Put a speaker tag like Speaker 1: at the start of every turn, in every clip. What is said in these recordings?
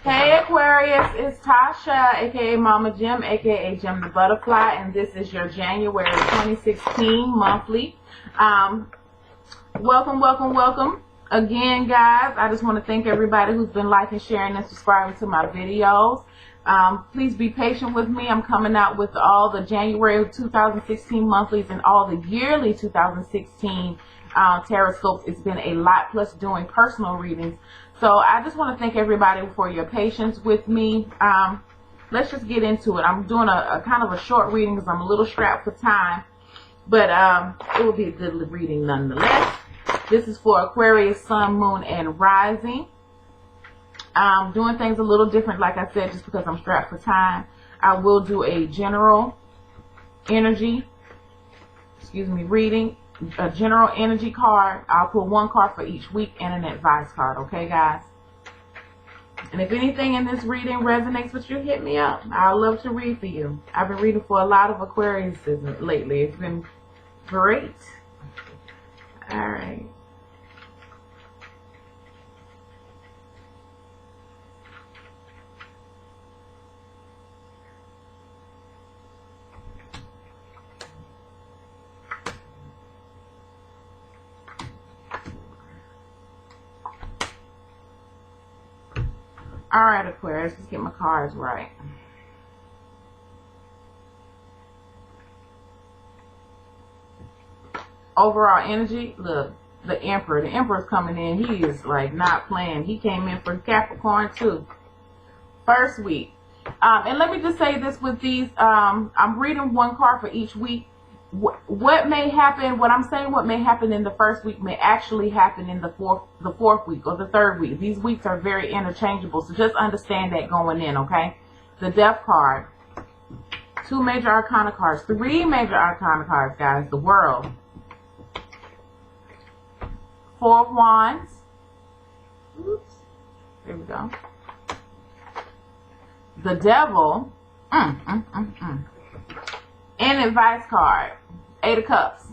Speaker 1: Hey Aquarius, it's Tasha, aka Mama Jim, aka Jim the Butterfly, and this is your January 2016 monthly. Welcome again, guys. I just want to thank everybody who's been liking, sharing, and subscribing to my videos. Please be patient with me. I'm coming out with all the January 2016 monthlies and all the yearly 2016 Tarotscopes. It's been a lot, plus doing personal readings. So I just want to thank everybody for your patience with me. Let's just get into it. I'm doing a kind of a short reading because I'm a little strapped for time, but it will be a good reading nonetheless. This is for Aquarius, Sun, Moon, and Rising. Doing things a little different, like I said, just because I'm strapped for time. I will do a general energy, reading. A general energy card. I'll put one card for each week and an advice card, okay guys? And if anything in this reading resonates with you, hit me up. I'd love to read for you. I've been reading for a lot of Aquariuses lately. It's been great. Alright. Alright, Aquarius, let's get my cards right. Overall energy, look, the Emperor. The Emperor's coming in. He is like not playing. He came in for Capricorn too. First week. And let me just say this with these, I'm reading one card for each week. What may happen, what I'm saying, what may happen in the first week may actually happen in the fourth week or the third week. These weeks are very interchangeable, so just understand that going in, okay? The Death card, 2 major arcana cards, 3 major arcana cards, guys. The World, 4 of Wands. Oops, there we go. The Devil, and advice card, 8 of Cups.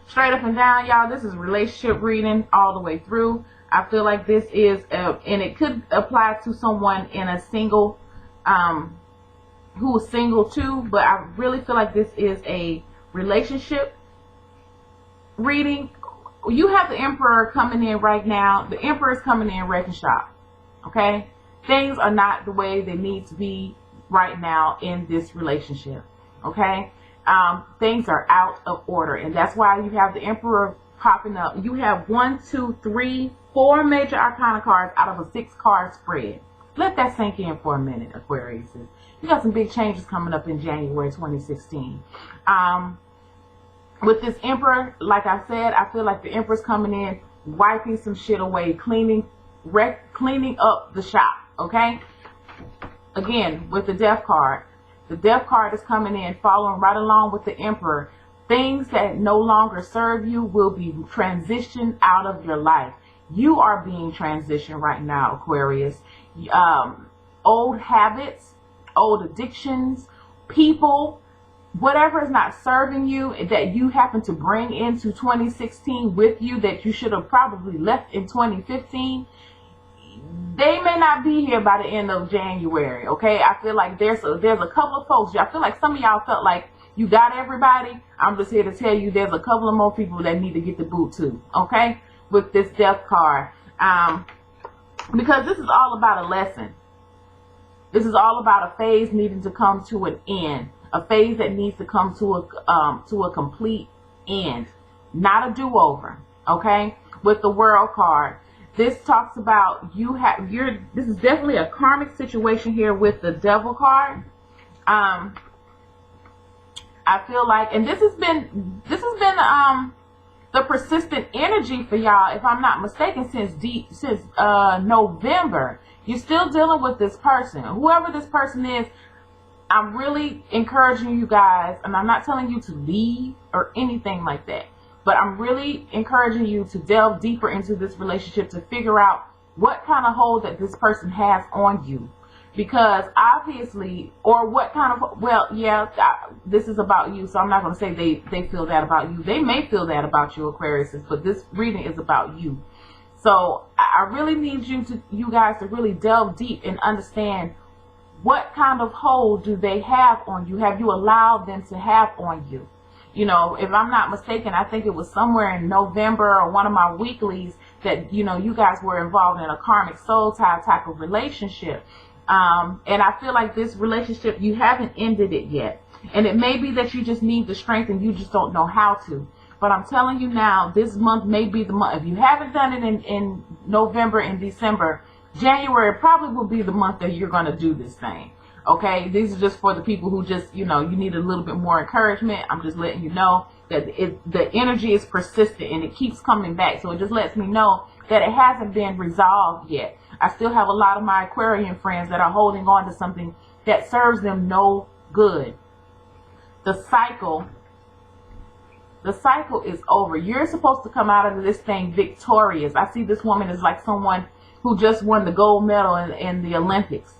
Speaker 1: Straight up and down, y'all, this is relationship reading all the way through. I feel like this is, and it could apply to someone in a single, who is single too, but I really feel like this is a relationship reading. You have the Emperor coming in right now. The Emperor is coming in wrecking shop, okay? Things are not the way they need to be right now in this relationship. Okay, things are out of order, and that's why you have the Emperor popping up. You have 1, 2, 3, 4 major arcana cards out of a 6-card spread. Let that sink in for a minute, Aquarius. You got some big changes coming up in January 2016. With this Emperor, like I said, I feel like the Emperor's coming in, wiping some shit away, cleaning up the shop. Okay. Again, with the Death card. The Death card is coming in, following right along with the Emperor. Things that no longer serve you will be transitioned out of your life. You are being transitioned right now, Aquarius. Old habits, old addictions, people, whatever is not serving you that you happen to bring into 2016 with you that you should have probably left in 2015. They may not be here by the end of January, okay? I feel like there's a couple of folks. I feel like some of y'all felt like you got everybody. I'm just here to tell you there's a couple of more people that need to get the boot too, okay? With this Death card. Because this is all about a lesson. This is all about a phase needing to come to an end. A phase that needs to come to a complete end. Not a do-over, okay? With the World card. This talks about this is definitely a karmic situation here with the Devil card. I feel like, and this has been the persistent energy for y'all, if I'm not mistaken, since November. You're still dealing with this person. Whoever this person is, I'm really encouraging you guys, and I'm not telling you to leave or anything like that. But I'm really encouraging you to delve deeper into this relationship to figure out what kind of hold that this person has on you. Because obviously, or what kind of, well, yeah, this is about you, so I'm not going to say they feel that about you. They may feel that about you, Aquarius, but this reading is about you. So So I really need you guys to really delve deep and understand what kind of hold do they have on you? Have you allowed them to have on you? You know, if I'm not mistaken, I think it was somewhere in November or one of my weeklies that, you know, you guys were involved in a karmic soul tie type of relationship. And I feel like this relationship, you haven't ended it yet. And it may be that you just need the strength and you just don't know how to. But I'm telling you now, this month may be the month. If you haven't done it in November and December, January probably will be the month that you're going to do this thing. Okay, these are just for the people who just, you know, you need a little bit more encouragement. I'm just letting you know that the energy is persistent and it keeps coming back. So it just lets me know that it hasn't been resolved yet. I still have a lot of my Aquarian friends that are holding on to something that serves them no good. The cycle is over. You're supposed to come out of this thing victorious. I see this woman as like someone who just won the gold medal in the Olympics.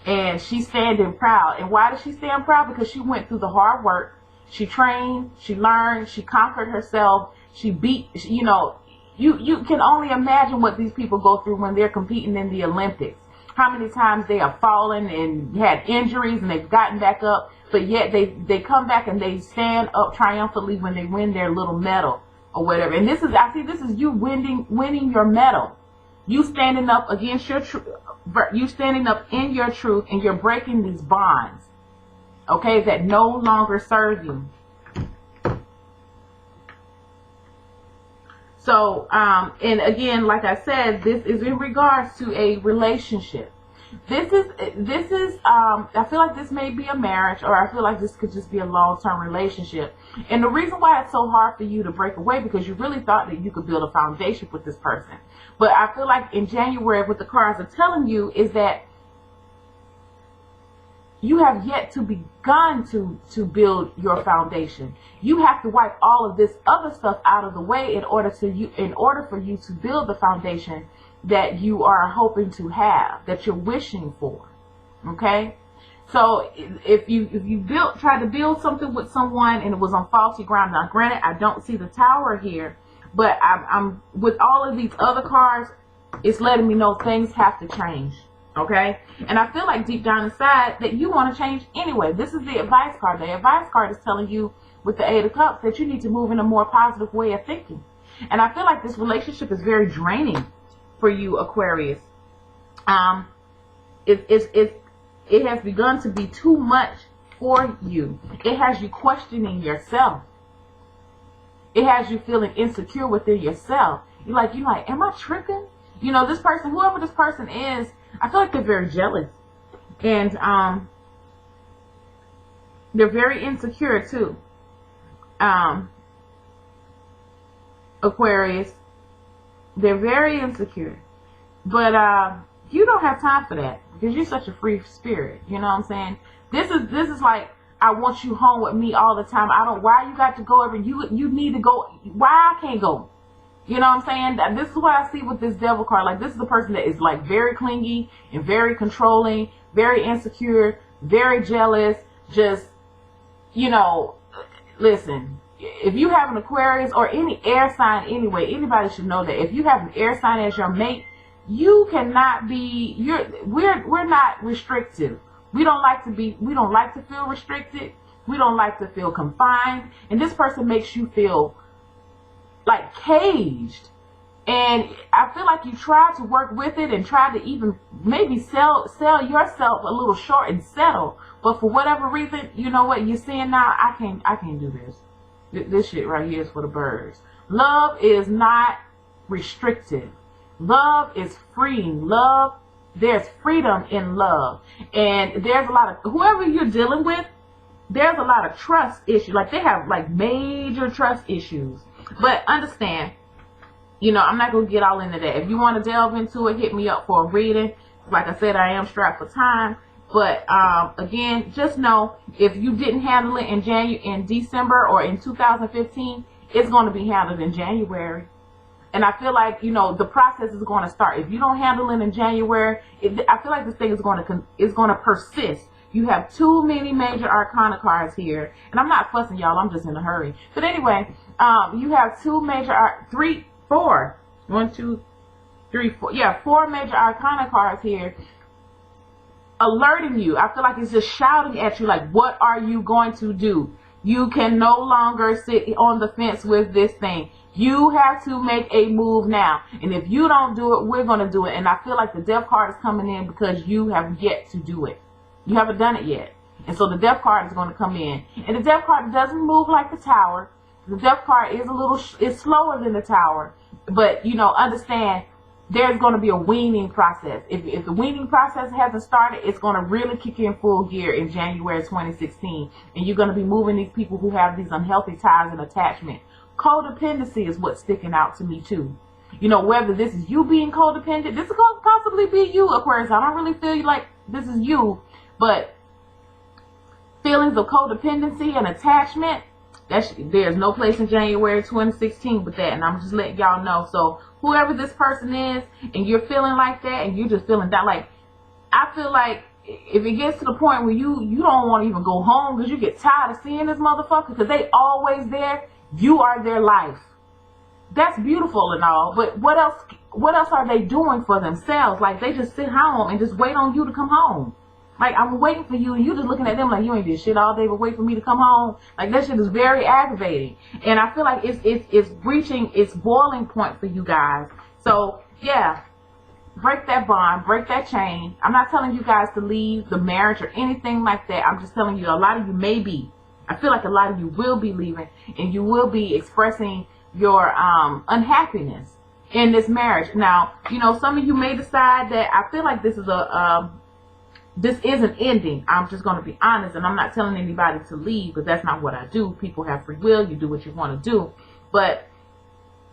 Speaker 1: And she's standing proud. And why does she stand proud? Because she went through the hard work. She trained, she learned, she conquered herself, she beat, you know, you can only imagine what these people go through when they're competing in the Olympics. How many times they have fallen and had injuries and they've gotten back up, but yet they come back and they stand up triumphantly when they win their little medal or whatever. And this is, I see this is you winning your medal. You standing up against your truth, you standing up in your truth, and you're breaking these bonds, okay, that no longer serve you. So, and again, like I said, this is in regards to a relationship. This is, I feel like this may be a marriage, or I feel like this could just be a long-term relationship. And the reason why it's so hard for you to break away, because you really thought that you could build a foundation with this person. But I feel like in January, what the cards are telling you is that you have yet to begun to build your foundation. You have to wipe all of this other stuff out of the way in order for you to build the foundation that you are hoping to have, that you're wishing for. Okay? So if you tried to build something with someone and it was on faulty ground, now granted, I don't see the Tower here, but I'm with all of these other cards, it's letting me know things have to change. Okay? And I feel like deep down inside that you want to change anyway. This is the advice card. The advice card is telling you with the Eight of Cups that you need to move in a more positive way of thinking. And I feel like this relationship is very draining for you, Aquarius. It has begun to be too much for you. It has you questioning yourself. It has you feeling insecure within yourself. You're like, am I tripping? You know, this person, whoever this person is, I feel like they're very jealous. And they're very insecure too. Aquarius, they're very insecure. But you don't have time for that, because you're such a free spirit. You know what I'm saying? This is like, I want you home with me all the time. Why you got to go every, you need to go, why I can't go? You know what I'm saying? This is what I see with this Devil card. Like, this is the person that is like very clingy and very controlling, very insecure, very jealous. Just, you know, listen, if you have an Aquarius or any air sign anyway, anybody should know that if you have an air sign as your mate, you cannot be, we're not restrictive. We don't like to feel restricted. We don't like to feel confined. And this person makes you feel like caged. And I feel like you try to work with it and try to even maybe sell yourself a little short and settle. But for whatever reason, you know what you're saying now, I can't do this. This shit right here is for the birds. Love is not restrictive. Love is freeing. Love, there's freedom in love. And there's a lot of, whoever you're dealing with, there's a lot of trust issues. Like, they have like major trust issues. But understand, you know, I'm not going to get all into that. If you want to delve into it, hit me up for a reading. Like I said, I am strapped for time. But again, just know, if you didn't handle it in December or in 2015, it's going to be handled in January. And I feel like, you know, the process is going to start. If you don't handle it in January, I feel like this thing is going to persist. You have too many major arcana cards here. And I'm not fussing y'all, I'm just in a hurry. But anyway, you have two major, 3, 4. 1, 2, 4 major arcana cards here, alerting you. I feel like it's just shouting at you, like, what are you going to do? You can no longer sit on the fence with this thing. You have to make a move now. And if you don't do it, we're going to do it. And I feel like the Death card is coming in because you have yet to do it. You haven't done it yet. And so the Death card is going to come in. And the Death card doesn't move like the Tower. The Death card is slower than the Tower. But, you know, understand, there's going to be a weaning process. If the weaning process hasn't started, it's going to really kick in full gear in January 2016. And you're going to be moving these people who have these unhealthy ties and attachment. Codependency is what's sticking out to me too. You know, whether this is you being codependent, this is going to possibly be you, Aquarius. I don't really feel like this is you, but feelings of codependency and attachment, there's no place in January 2016 with that. And I'm just letting y'all know. So whoever this person is, and you're feeling like that, and you're just feeling that, like, I feel like if it gets to the point where you don't want to even go home because you get tired of seeing this motherfucker because they always there, you are their life. That's beautiful and all, but what else are they doing for themselves? Like, they just sit home and just wait on you to come home. Like, I'm waiting for you, and you just looking at them like, you ain't did shit all day but wait for me to come home. Like, that shit is very aggravating. And I feel like it's reaching its boiling point for you guys. So, yeah, break that bond, break that chain. I'm not telling you guys to leave the marriage or anything like that. I'm just telling you, a lot of you may be. I feel like a lot of you will be leaving, and you will be expressing your unhappiness in this marriage. Now, you know, some of you may decide that I feel like this is this is an ending. I'm just going to be honest, and I'm not telling anybody to leave, because that's not what I do. People have free will. You do what you want to do. But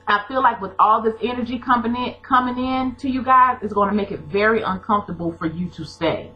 Speaker 1: I feel like with all this energy coming in to you guys, it's going to make it very uncomfortable for you to stay.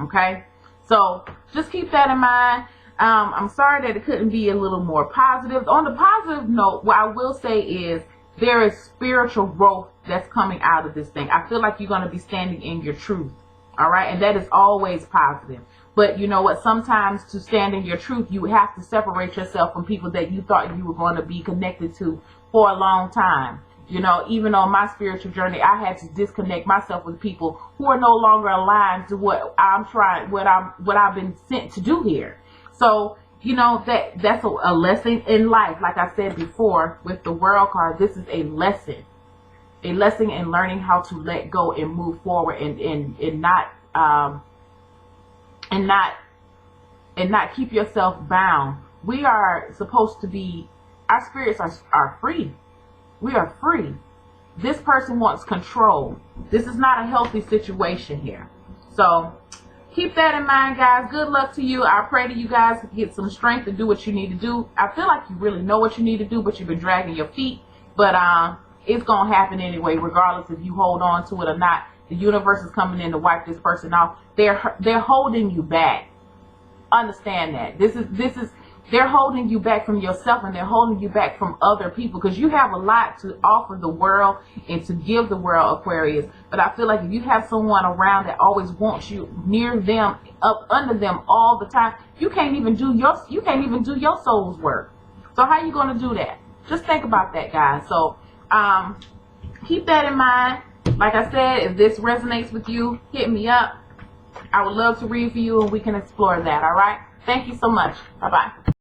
Speaker 1: Okay? So just keep that in mind. I'm sorry that it couldn't be a little more positive. On the positive note, what I will say is there is spiritual growth that's coming out of this thing. I feel like you're going to be standing in your truth. All right. And that is always positive. But you know what? Sometimes to stand in your truth, you have to separate yourself from people that you thought you were going to be connected to for a long time. You know, even on my spiritual journey, I had to disconnect myself with people who are no longer aligned to what I've been sent to do here. So, you know, that's a lesson in life. Like I said before with the World card, this is a lesson in learning how to let go and move forward and not keep yourself bound. We are supposed to be, our spirits are free. We are free. This person wants control. This is not a healthy situation here. So keep that in mind, guys. Good luck to you. I pray that you guys get some strength to do what you need to do. I feel like you really know what you need to do, but you've been dragging your feet. But it's going to happen anyway, regardless if you hold on to it or not. The universe is coming in to wipe this person off. They're holding you back. Understand that. They're holding you back from yourself, and they're holding you back from other people, because you have a lot to offer the world and to give the world, Aquarius. But I feel like if you have someone around that always wants you near them, up under them all the time, you can't even do your soul's work. So how are you going to do that? Just think about that, guys. So keep that in mind. Like I said, if this resonates with you, hit me up. I would love to read for you, and we can explore that. All right. Thank you so much. Bye-bye.